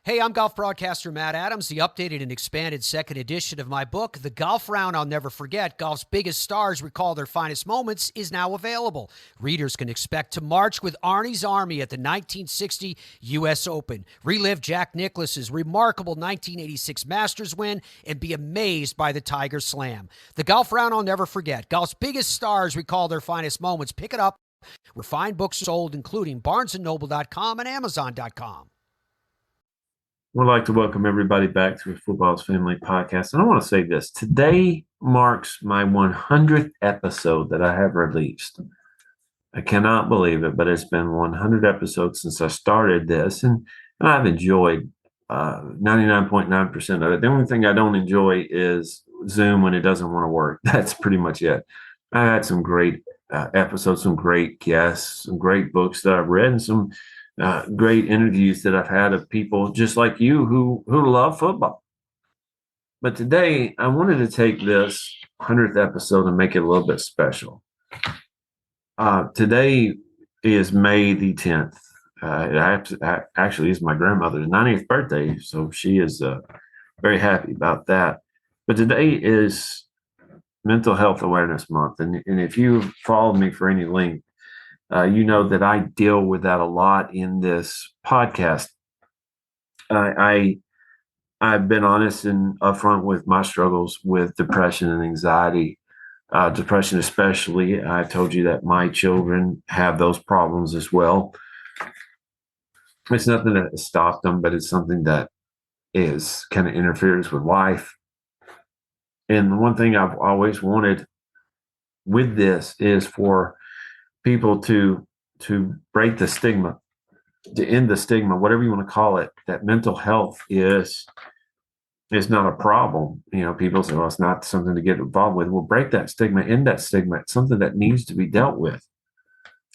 Hey, I'm golf broadcaster Matt Adams. The updated and expanded second edition of my book, The Golf Round I'll Never Forget, Golf's Biggest Stars Recall Their Finest Moments, is now available. Readers can expect to march with Arnie's Army at the 1960 U.S. Open, relive Jack Nicklaus's remarkable 1986 Masters win, and be amazed by the Tiger Slam. The Golf Round I'll Never Forget, Golf's Biggest Stars Recall Their Finest Moments. Pick it up where fine books are sold, including BarnesandNoble.com and Amazon.com. We'd like to welcome everybody back to the Football's Family Podcast. And I want to say this. Today marks my 100th episode that I have released. I cannot believe it, but it's been 100 episodes since I started this. And I've enjoyed 99.9% of it. The only thing I don't enjoy is Zoom when it doesn't want to work. That's pretty much it. I had some great episodes, some great guests, some great books that I've read, and some great interviews that I've had of people just like you who love football. But today I wanted to take this 100th episode and make it a little bit special. Today is May the 10th. It actually is my grandmother's 90th birthday, so she is very happy about that. But today is Mental Health Awareness Month. And if you've followed me for any length, you know that I deal with that a lot in this podcast. I've been honest and upfront with my struggles with depression and anxiety. Depression especially. I told you that my children have those problems as well. It's nothing that has stopped them, but it's something that is kind of interferes with life. And the one thing I've always wanted with this is for people to break the stigma, to end the stigma, whatever you want to call it, that mental health is not a problem. You know, people say, well, it's not something to get involved with. Well, break that stigma, end that stigma. It's something that needs to be dealt with.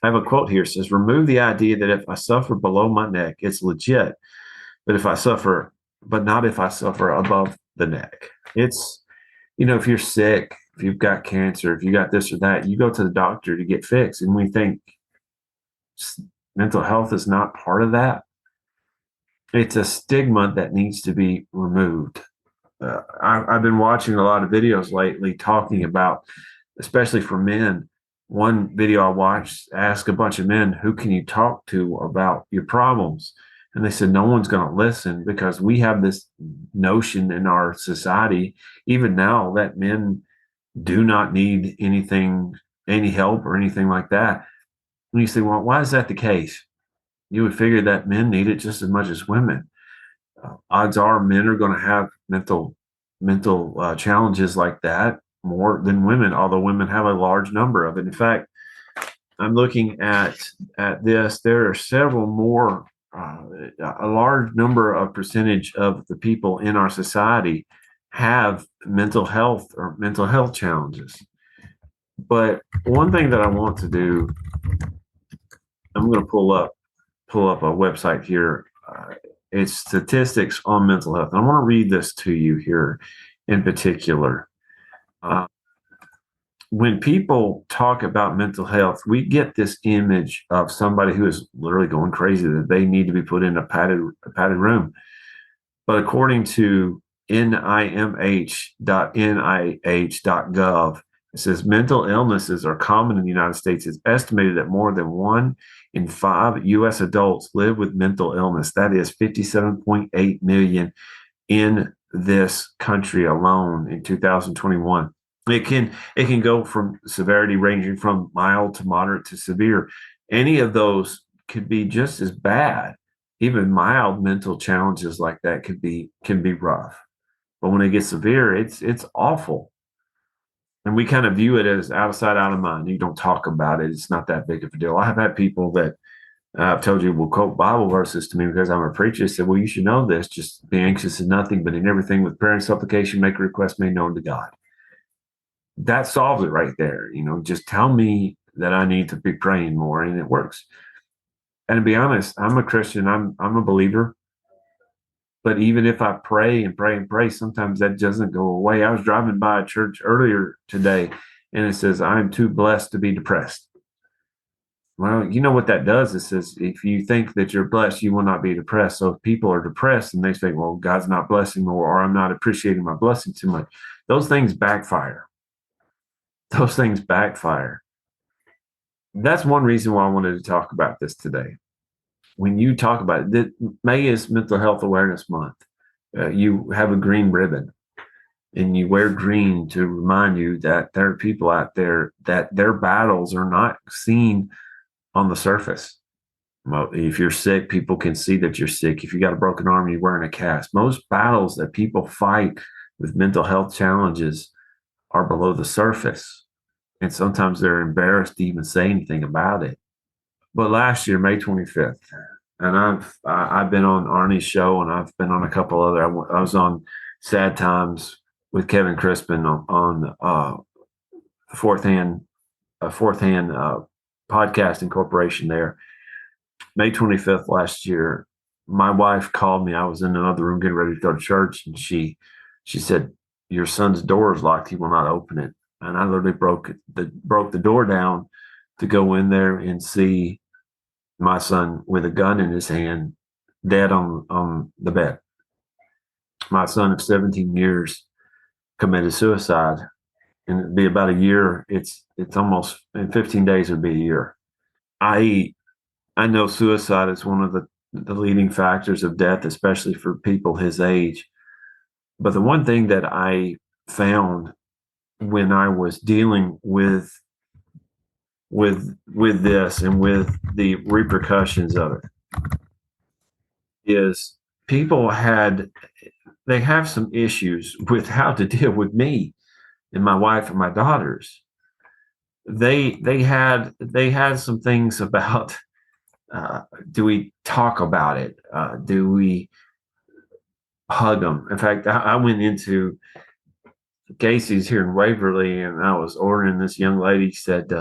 I have a quote here. It says, remove the idea that if I suffer below my neck, it's legit. But not if I suffer above the neck. It's, you know, if you're sick, if you've got cancer, if you got this or that, you go to the doctor to get fixed. And we think mental health is not part of that. It's a stigma that needs to be removed. I've been watching a lot of videos lately talking about, especially for men. One video I watched asked a bunch of men, who can you talk to about your problems? And they said, no one's going to listen, because we have this notion in our society, even now, that men do not need any help or anything like that. And you say, well, why is that the case? You would figure that men need it just as much as women. Odds are men are going to have mental challenges like that more than women, although women have a large number of it. In fact, I'm looking at this. There are several more, a large number of percentage of the people in our society have mental health or mental health challenges. But one thing that I want to do, I'm going to pull up a website here. It's statistics on mental health. And I want to read this to you here in particular. When people talk about mental health, we get this image of somebody who is literally going crazy, that they need to be put in a padded room. But according to NIMH.nih.gov, it says mental illnesses are common in the United States. It's estimated that more than 1 in 5 U.S. adults live with mental illness. That is 57.8 million in this country alone in 2021. It can go from severity ranging from mild to moderate to severe. Any of those could be just as bad. Even mild mental challenges like that can be rough. But when it gets severe, it's awful. And we kind of view it as out of sight, out of mind. You don't talk about it. It's not that big of a deal. I have had people that I've told you will quote Bible verses to me because I'm a preacher. They said, well, you should know this. Just be anxious in nothing, but in everything with prayer and supplication, make a request made known to God. That solves it right there. You know, just tell me that I need to be praying more, and it works. And to be honest, I'm a Christian. I'm a believer. But even if I pray and pray and pray, sometimes that doesn't go away. I was driving by a church earlier today, and it says, I'm too blessed to be depressed. Well, you know what that does? It says if you think that you're blessed, you will not be depressed. So if people are depressed and they say, well, God's not blessing me, or I'm not appreciating my blessing too much, those things backfire. Those things backfire. That's one reason why I wanted to talk about this today. When you talk about it, May is Mental Health Awareness Month. You have a green ribbon and you wear green to remind you that there are people out there that their battles are not seen on the surface. Well, if you're sick, people can see that you're sick. If you got a broken arm, you're wearing a cast. Most battles that people fight with mental health challenges are below the surface. And sometimes they're embarrassed to even say anything about it. But last year, May 25th, and I've been on Arnie's show, and I've been on a couple other. I was on Sad Times with Kevin Crispin on Fourth Hand Podcasting Corporation there. May 25th last year, my wife called me. I was in another room getting ready to go to church, and she said, "Your son's door is locked. He will not open it." And I literally broke the door down to go in there and see my son with a gun in his hand, dead on the bed. My son of 17 years committed suicide, and it'd be about a year. It's almost in 15 days. It'd be a year. I know suicide is one of the leading factors of death, especially for people his age. But the one thing that I found when I was dealing with this and with the repercussions of it is people they have some issues with how to deal with me and my wife and my daughters. They had some things about, do we talk about it? Do we hug them? In fact, I went into Casey's here in Waverly, and I was ordering. This young lady said,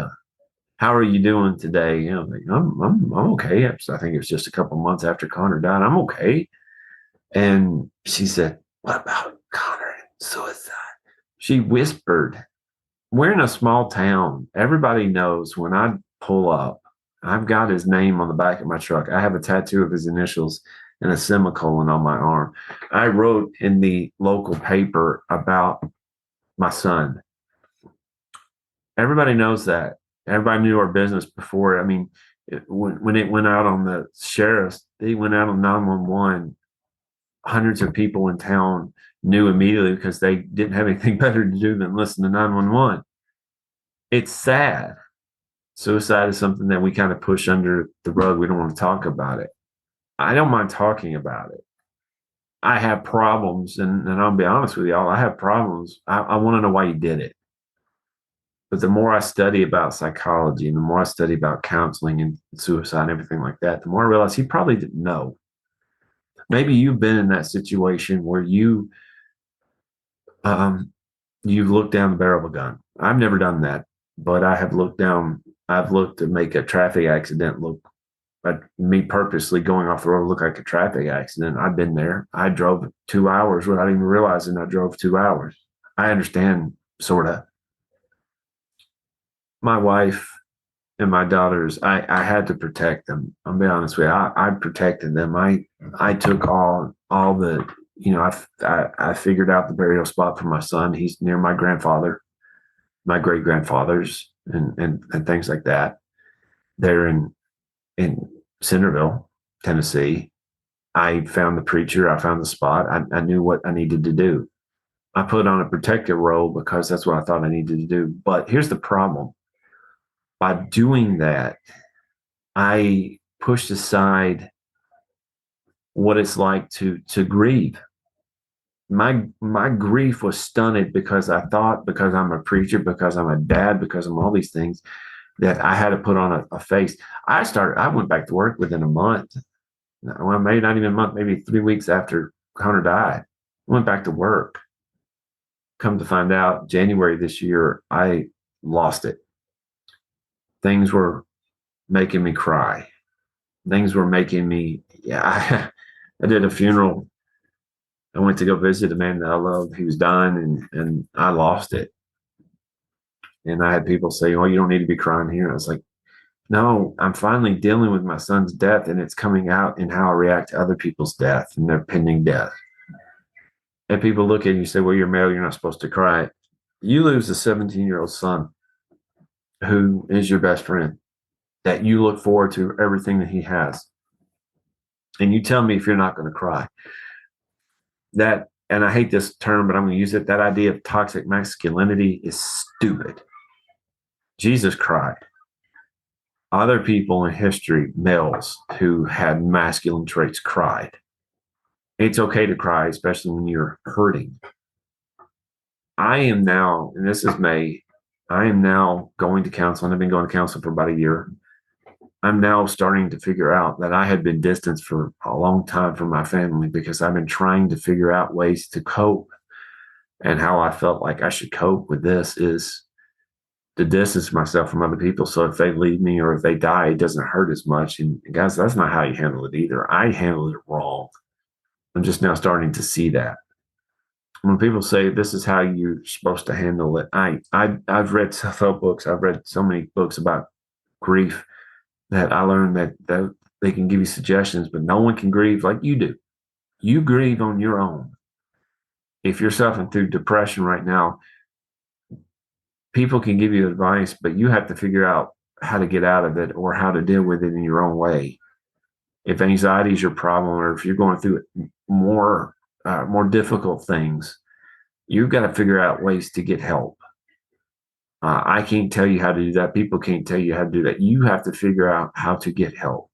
"How are you doing today?" You know, I'm like, I'm okay. I think it was just a couple months after Connor died. I'm okay. And she said, "What about Connor and suicide?" She whispered. We're in a small town. Everybody knows when I pull up, I've got his name on the back of my truck. I have a tattoo of his initials and a semicolon on my arm. I wrote in the local paper about my son. Everybody knows that. Everybody knew our business before. I mean, when it went out on the sheriff's, they went out on 911. Hundreds of people in town knew immediately because they didn't have anything better to do than listen to 911. It's sad. Suicide is something that we kind of push under the rug. We don't want to talk about it. I don't mind talking about it. I have problems, and I'll be honest with y'all, I have problems. I want to know why you did it. But the more I study about psychology and the more I study about counseling and suicide and everything like that, the more I realize he probably didn't know. Maybe you've been in that situation where you've looked down the barrel of a gun. I've never done that, but I've looked to make a traffic accident look like me purposely going off the road look like a traffic accident. I've been there. I drove 2 hours without even realizing I drove 2 hours. I understand, sort of. My wife and my daughters, I had to protect them. I'll be honest with you. I protected them. I took all the, I figured out the burial spot for my son. He's near my grandfather, my great grandfathers, and things like that. They're in Centerville, Tennessee. I found the preacher. I found the spot. I knew what I needed to do. I put on a protective role because that's what I thought I needed to do. But here's the problem. By doing that, I pushed aside what it's like to grieve. My grief was stunted because I thought, because I'm a preacher, because I'm a dad, because I'm all these things, that I had to put on a face. I went back to work within a month. Well, maybe not even a month, maybe 3 weeks after Connor died. I went back to work. Come to find out, January this year, I lost it. Things were making me cry. Things were making me, I did a funeral. I went to go visit a man that I loved. He was dying, and I lost it. And I had people say, "Oh, you don't need to be crying here." I was like, No, I'm finally dealing with my son's death, and it's coming out in how I react to other people's death and their pending death. And people look at you and say, well, you're male, you're not supposed to cry. You lose a 17-year-old son who is your best friend, that you look forward to everything that he has. And you tell me if you're not going to cry. That, and I hate this term, but I'm going to use it. That idea of toxic masculinity is stupid. Jesus cried. Other people in history, males who had masculine traits, cried. It's okay to cry, especially when you're hurting. I am now, and this is May, I am now going to counseling. I've been going to counseling for about a year. I'm now starting to figure out that I had been distanced for a long time from my family because I've been trying to figure out ways to cope. And how I felt like I should cope with this is to distance myself from other people. So if they leave me or if they die, it doesn't hurt as much. And guys, that's not how you handle it either. I handled it wrong. I'm just now starting to see that. When people say this is how you're supposed to handle it, I've read self-help books. I've read so many books about grief that I learned that they can give you suggestions, but no one can grieve like you do. You grieve on your own. If you're suffering through depression right now, people can give you advice, but you have to figure out how to get out of it or how to deal with it in your own way. If anxiety is your problem, or if you're going through more difficult things, you've got to figure out ways to get help. I can't tell you how to do that. People can't tell you how to do that. You have to figure out how to get help.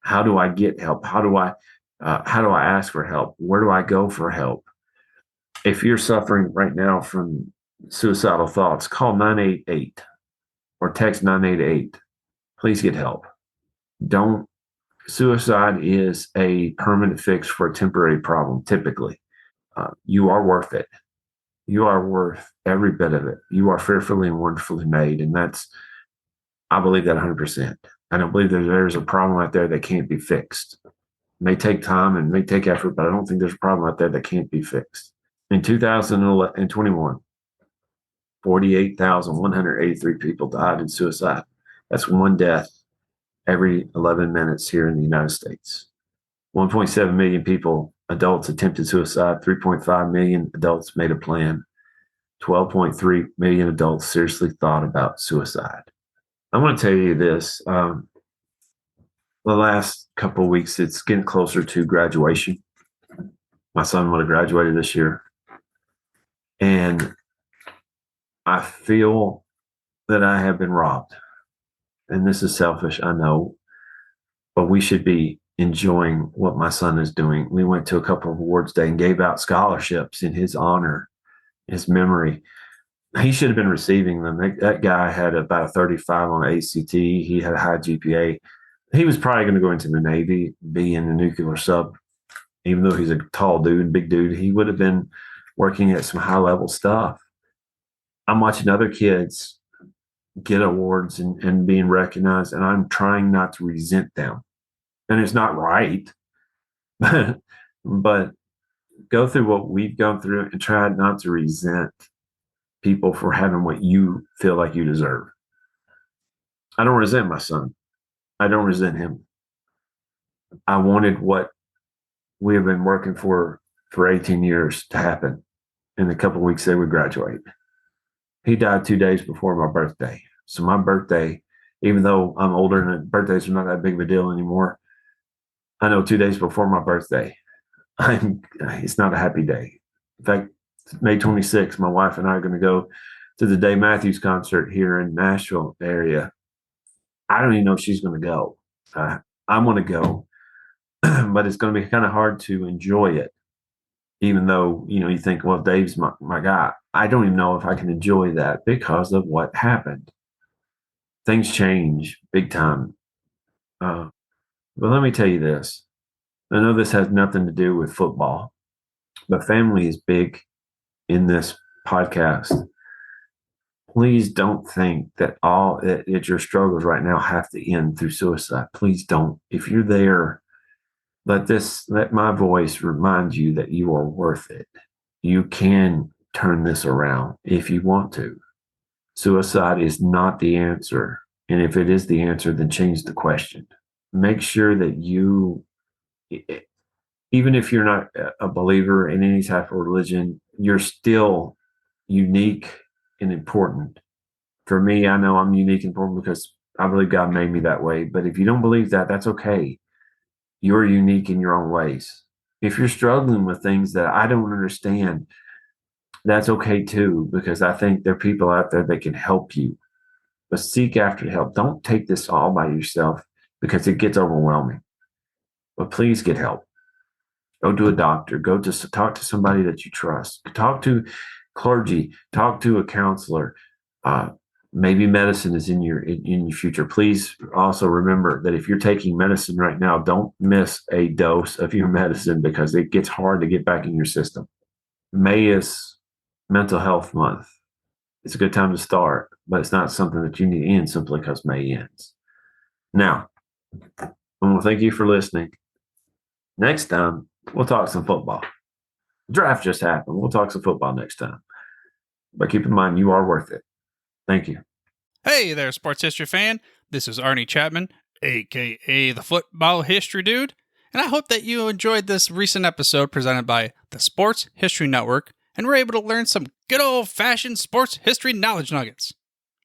How do I get help? How do I ask for help? Where do I go for help? If you're suffering right now from suicidal thoughts, call 988 or text 988. Please get help. Don't Suicide is a permanent fix for a temporary problem, typically. You are worth it. You are worth every bit of it. You are fearfully and wonderfully made. And I believe that 100%. I don't believe there's a problem out there that can't be fixed. It may take time and may take effort, but I don't think there's a problem out there that can't be fixed. In 2021, 48,183 people died in suicide. That's one death every 11 minutes here in the United States. 1.7 million people, adults, attempted suicide. 3.5 million adults made a plan. 12.3 million adults seriously thought about suicide. I'm going to tell you this. The last couple of weeks, it's getting closer to graduation. My son would have graduated this year. And I feel that I have been robbed. And this is selfish, I know, but we should be enjoying what my son is doing. We went to a couple of awards day and gave out scholarships in his honor, his memory. He should have been receiving them. That guy had about a 35 on ACT. He had a high GPA. He was probably going to go into the Navy, be in the nuclear sub. Even though he's a tall dude, big dude, he would have been working at some high level stuff. I'm watching other kids get awards and being recognized, and I'm trying not to resent them. And it's not right, but go through what we've gone through and try not to resent people for having what you feel like you deserve. I don't resent my son. I don't resent him. I wanted what we have been working for 18 years to happen. In a couple of weeks, they would graduate. He died 2 days before my birthday. So my birthday, even though I'm older and birthdays are not that big of a deal anymore, I know 2 days before my birthday, it's not a happy day. In fact, May 26th, my wife and I are going to go to the Dave Matthews concert here in Nashville area. I don't even know if she's going to go. I want to go, but it's going to be kind of hard to enjoy it. Even though, you think, well, Dave's my guy. I don't even know if I can enjoy that because of what happened. Things change big time. But let me tell you this. I know this has nothing to do with football, but family is big in this podcast. Please don't think that your struggles right now have to end through suicide. Please don't. If you're there, let my voice remind you that you are worth it. You can turn this around if you want to. Suicide is not the answer. And if it is the answer, then change the question. Make sure that you, even if you're not a believer in any type of religion, you're still unique and important. For me, I know I'm unique and important because I believe God made me that way. But if you don't believe that, that's okay. You're unique in your own ways. If you're struggling with things that I don't understand, that's okay too, because I think there are people out there that can help you. But seek after help. Don't take this all by yourself because it gets overwhelming. But please get help. Go to a doctor. Go to talk to somebody that you trust. Talk to clergy. Talk to a counselor. Maybe medicine is in your future. Please also remember that if you're taking medicine right now, don't miss a dose of your medicine because it gets hard to get back in your system. May is Mental Health Month. It's a good time to start, but it's not something that you need to end simply because May ends. Now, I want to thank you for listening. Next time, we'll talk some football. The draft just happened. We'll talk some football next time. But keep in mind, you are worth it. Thank you. Hey there, sports history fan. This is Arnie Chapman, aka the Football History Dude, and I hope that you enjoyed this recent episode presented by the Sports History Network and were able to learn some good old-fashioned sports history knowledge nuggets.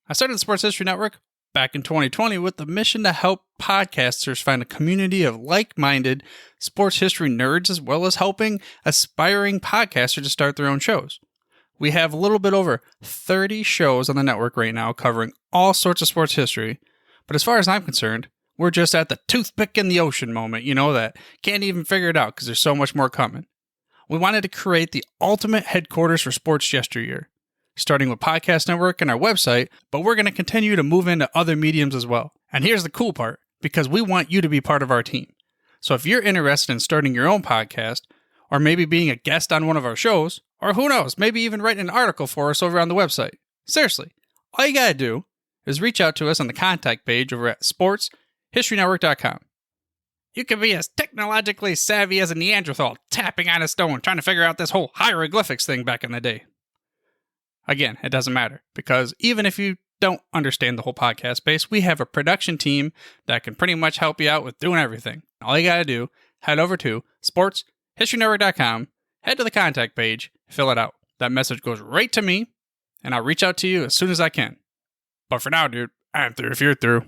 I started the Sports History Network back in 2020 with the mission to help podcasters find a community of like-minded sports history nerds, as well as helping aspiring podcasters to start their own shows. We have a little bit over 30 shows on the network right now covering all sorts of sports history, but as far as I'm concerned, we're just at the toothpick in the ocean moment, that can't even figure it out because there's so much more coming. We wanted to create the ultimate headquarters for sports yesteryear, starting with Podcast Network and our website, but we're going to continue to move into other mediums as well. And here's the cool part, because we want you to be part of our team. So if you're interested in starting your own podcast, or maybe being a guest on one of our shows, or who knows, maybe even writing an article for us over on the website. Seriously, all you gotta do is reach out to us on the contact page over at sportshistorynetwork.com. You can be as technologically savvy as a Neanderthal tapping on a stone trying to figure out this whole hieroglyphics thing back in the day. Again, it doesn't matter, because even if you don't understand the whole podcast space, we have a production team that can pretty much help you out with doing everything. All you gotta do, head over to sportshistorynetwork.com, head to the contact page, fill it out. That message goes right to me, and I'll reach out to you as soon as I can. But for now, dude, I'm through if you're through.